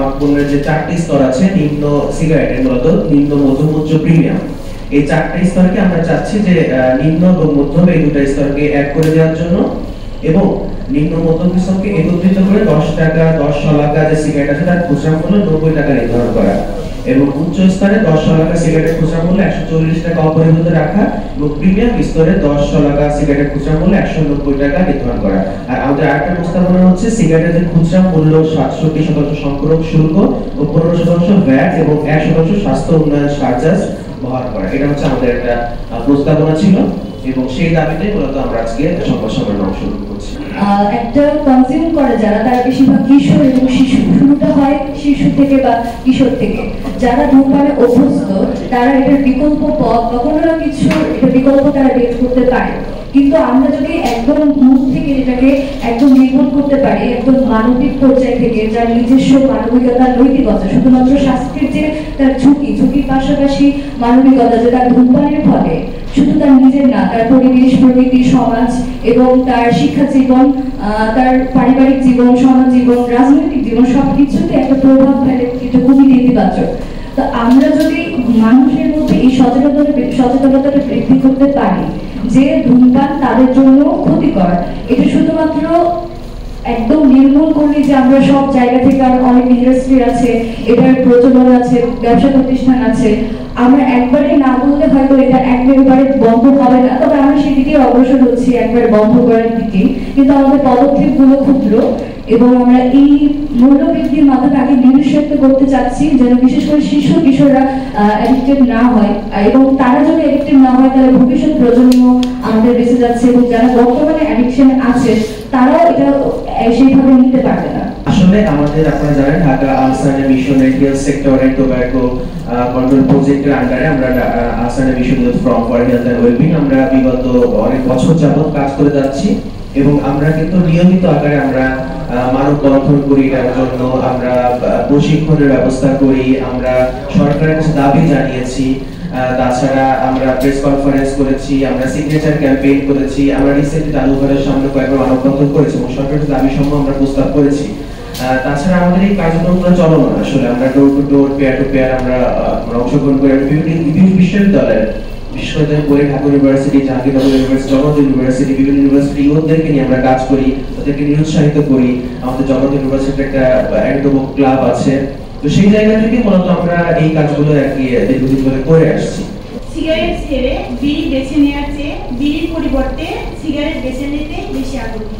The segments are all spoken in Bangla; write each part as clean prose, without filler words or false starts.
তামাক পণ্যের যে 4টি স্তর আছে নিম্ন সিগারেটের, মূলত নিম্ন, মধ্যম, উচ্চ, প্রিমিয়াম, এই 4টা স্তরকে আমরা চাচ্ছি যে নিম্ন এবং মধ্যম এই দুটো স্তরকে এক করে দেওয়ার জন্য, এবং নিম্ন মধ্যম স্তরকে একত্রিত করে 10 টাকা 10 শলাকা যে সিগারেট আছে তার খুচরা মূল্য 90 টাকা নির্ধারণ করা, এবং উচ্চ স্তরে 10 শলাকা সিগারেটের খুচরা মূল্য 140 টাকা অপরিবর্তিত রাখা, এবং প্রিমিয়াম স্তরে 10 শলাকা সিগারেটের খুচরা মূল্য 190 টাকা নির্ধারণ করা। আর আমাদের আরেকটা প্রস্তাবনা হচ্ছে সিগারেটের খুচরা মূল্য 67% সম্পূরক শুল্ক ও 15% ভ্যাট এবং 1% স্বাস্থ্য উন্নয়ন চার্জ বহাল করা। এটা হচ্ছে আমাদের একটা প্রস্তাবনা ছিল, এবং সেই দাবিতে মূলত আমরা আজকে সংবাদ সম্মেলনে অংশগ্রহণ করছি। একটা কনজিউম করে যারা, তারা বেশিরভাগ কিশোর এবং শিশু। শুরুটা হয় শিশু থেকে বা কিশোর থেকে। যারা ধূমপানে অভ্যস্ত তারা এটার বিকল্প পথ বা কোনো না কিছু এটা বিকল্প তারা বের করতে পারে, কিন্তু আমরা যদি একদম মুখ থেকে এটাকে একদম নির্মূল করতে পারি, একদম মানবিক পর্যায় থেকে, যার নিজস্ব মানবিকতা, নৈতিকতা, শুধুমাত্র স্বাস্থ্যের যে তার ঝুঁকির পাশাপাশি মানবিকতা, যে তার ধূমপানের ফলে শুধু তার নিজের না, তার পরিবেশ, প্রকৃতি, সমাজ এবং তার শিক্ষা জীবন, তার পারিবারিক জীবন, সমাজ জীবন, রাজনৈতিক জীবন সবকিছুতে একটা প্রভাব ফেলে, এটা খুবই নেতিবাচক। তো আমরা যদি মানুষের মধ্যে এই সচেতনতাটা বৃদ্ধি করতে পারি যে ধূমপান তাদের জন্য ক্ষতিকর, এটা শুধুমাত্র একদম নির্মূল করলে যে আমরা সব জায়গা থেকে, অনেক ইন্ডাস্ট্রি আছে, এটার প্রচলন আছে, ব্যবসা প্রতিষ্ঠান আছে, আমরা একবারে না বললে হয়তো এটা একবারে বন্ধ হবে না, তবে আমরা সেদিকে অগ্রসর হচ্ছি একবারে বন্ধ করার দিকে, কিন্তু আমাদের পদক্ষেপগুলো ক্ষুদ্র, এবং আমরা এই মূল্য বৃদ্ধির মাধ্যমে আগে নিরুৎসাহিত করতে চাচ্ছি যেন বিশেষ করে শিশু কিশোররা অ্যাডিক্টেড না হয়, এবং তারা যদি অ্যাডিক্টেড না হয় তাহলে ভবিষ্যৎ প্রজন্ম আমাদের বেঁচে যাচ্ছে, এবং যারা বর্তমানে অ্যাডিকশনে আছে তারাও এটা সেইভাবে নিতে পারবে না। আসলে আমাদের, আপনারা জানেন, ঢাকা আহসানে মিশনের হেলথ সেক্টরে টোব্যাকো কন্ট্রোল প্রজেক্টের আন্ডারে আমরা আহসানে mission from for health and wellbeing আমরা বিগত অনেক বছর যাবত কাজ করে যাচ্ছি, এবং আমরা কিন্তু নিয়মিত আকারে আমরা মানববন্ধন করি, এটার জন্য আমরা প্রশিক্ষণের ব্যবস্থা করি, আমরা সরকারের কাছে দাবি জানিয়েছি, তাছাড়া আমরা প্রেস কনফারেন্স করেছি, আমরা সিগনেচার ক্যাম্পেইন করেছি, আমরা রিসেন্টলি তালুকদারের সামনে কয়েকবার মানববন্ধন করেছি এবং সরকারের দাবি সমূহ আমরা প্রস্তাব করেছি। তাছাড়া আমাদের এই কার্যক্রমগুলো চলমান, আসলে আমরা door to door, peer to peer আমরা অংশগ্রহণ করে বিভিন্ন বিশ্ববিদ্যালয়ের, বিশেষ করে Dhaka university, Jahangirnagar university, Jagannath university, বিভিন্ন ইউনিভার্সিটি ইউথদেরকে নিয়ে আমরা কাজ করি, তাদেরকে নিরুৎসাহিত করি। আমাদের জগন্নাথ ইউনিভার্সিটির একটা একদম ক্লাব আছে, তো সেই জায়গা থেকে মূলত আমরা এই কাজগুলো আর কি দীর্ঘদিন ধরে করে আসছি। সিগারেট ছেড়ে বিড়ি বেছে নেওয়ার চেয়ে বিড়ির পরিবর্তে সিগারেট বেছে নিতে বেশি আগ্রহী।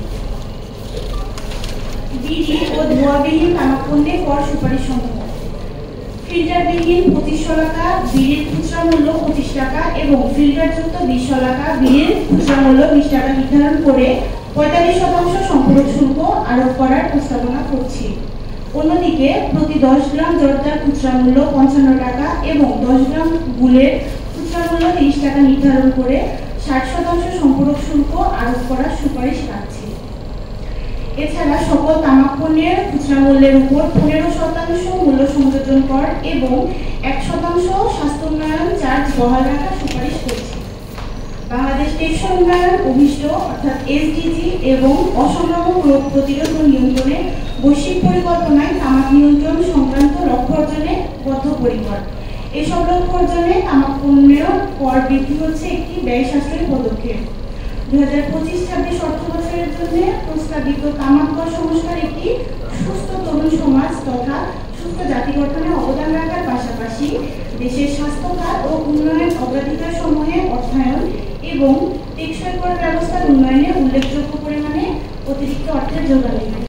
বিড়ি ও ধোঁয়াবিহীন তামাক পণ্যে কর সুপারিশ সমূহ: ফিল্টারবিহীন 25 শলাকা বিড়ির খুচরা মূল্য 25 টাকা এবং ফিল্টারযুক্ত 20 শলাকা বিড়ির খুচরা মূল্য 20 টাকা নির্ধারণ করে 45% সম্পূরক শুল্ক আরোপ করার প্রস্তাবনা করছি। অন্যদিকে প্রতি 10 গ্রাম জর্দার খুচরা মূল্য 55 টাকা এবং 10 গ্রাম গুলের খুচরা মূল্য 30 টাকা নির্ধারণ করে 60% সম্পূরক শুল্ক আরোপ করার সুপারিশ রাখছি। এছাড়া সকল তামাক পণ্যের খুচরা মূল্যের উপর 15% মূল্য সংযোজন কর এবং 1% স্বাস্থ্য উন্নয়ন চার্জ বহাল রাখার সুপারিশ করছি। বাংলাদেশ টেকসই উন্নয়ন অভিষ্ট অর্থাৎ এসডিজি এবং অসংক্রামক রোগ প্রতিরোধ ও নিয়ন্ত্রণে বৈশ্বিক পরিকল্পনায় তামাক নিয়ন্ত্রণ সংক্রান্ত লক্ষ্য অর্জনে বদ্ধপরিকর। এসব লক্ষ্য অর্জনে তামাক পণ্যের কর বৃদ্ধি হচ্ছে একটি ব্যয় সাশ্রয়ী পদক্ষেপ। 2025-26 অর্থবছরের জন্য প্রস্তাবিত তামাক কর সংস্কার একটি সুস্থ তরুণ সমাজ তথা সুস্থ জাতি গঠনে অবদান রাখার পাশাপাশি দেশের স্বাস্থ্য খাত ও উন্নয়ন অগ্রাধিকার সমূহে অর্থায়ন এবং টেকসই কর ব্যবস্থার উন্নয়নে উল্লেখযোগ্য পরিমাণে অতিরিক্ত অর্থের যোগান দেবে।